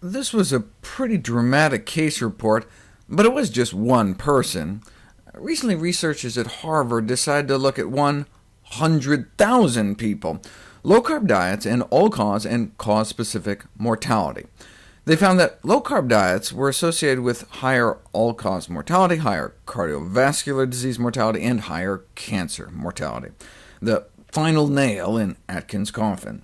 This was a pretty dramatic case report, but it was just one person. Recently, researchers at Harvard decided to look at 100,000 people, low-carb diets, and all-cause and cause-specific mortality. They found that low-carb diets were associated with higher all-cause mortality, higher cardiovascular disease mortality, and higher cancer mortality, the final nail in Atkins' coffin.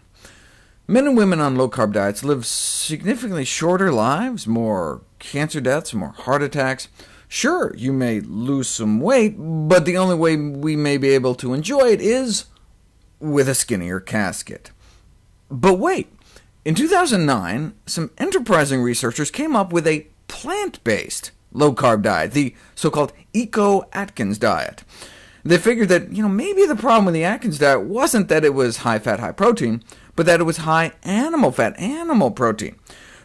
Men and women on low-carb diets live significantly shorter lives, more cancer deaths, more heart attacks. Sure, you may lose some weight, but the only way we may be able to enjoy it is with a skinnier casket. But wait, in 2009, some enterprising researchers came up with a plant-based low-carb diet, the so-called eco-Atkins diet. They figured that maybe the problem with the Atkins diet wasn't that it was high-fat, high-protein, but that it was high animal fat, animal protein.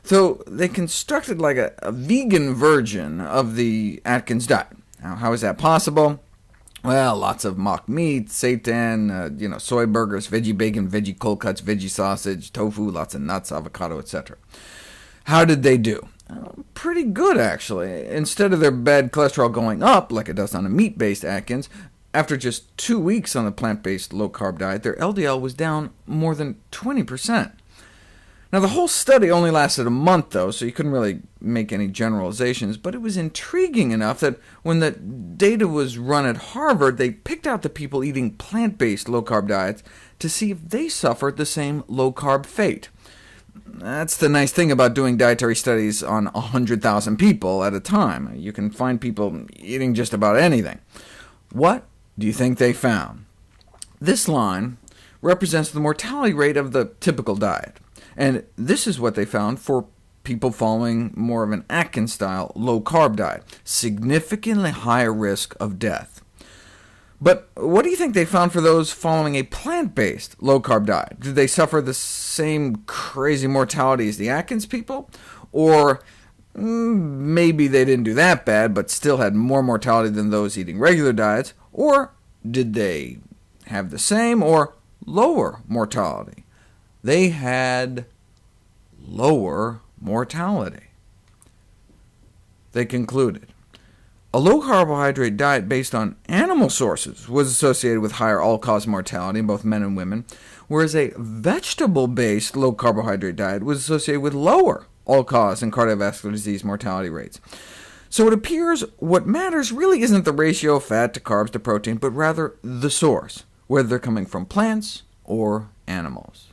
So they constructed like a vegan version of the Atkins diet. Now, how is that possible? Well, lots of mock meat, seitan, soy burgers, veggie bacon, veggie cold cuts, veggie sausage, tofu, lots of nuts, avocado, etc. How did they do? Pretty good, actually. Instead of their bad cholesterol going up, like it does on a meat-based Atkins, after just 2 weeks on the plant-based low-carb diet, their LDL was down more than 20%. Now, the whole study only lasted a month, though, so you couldn't really make any generalizations, but it was intriguing enough that when the data was run at Harvard, they picked out the people eating plant-based low-carb diets to see if they suffered the same low-carb fate. That's the nice thing about doing dietary studies on 100,000 people at a time. You can find people eating just about anything. What do you think they found? This line represents the mortality rate of the typical diet, and this is what they found for people following more of an Atkins-style low-carb diet, significantly higher risk of death. But what do you think they found for those following a plant-based low-carb diet? Did they suffer the same crazy mortality as the Atkins people? Or maybe they didn't do that bad, but still had more mortality than those eating regular diets? Or did they have the same or lower mortality? They had lower mortality. They concluded, a low-carbohydrate diet based on animal sources was associated with higher all-cause mortality in both men and women, whereas a vegetable-based low-carbohydrate diet was associated with lower all-cause and cardiovascular disease mortality rates. So it appears what matters really isn't the ratio of fat to carbs to protein, but rather the source, whether they're coming from plants or animals.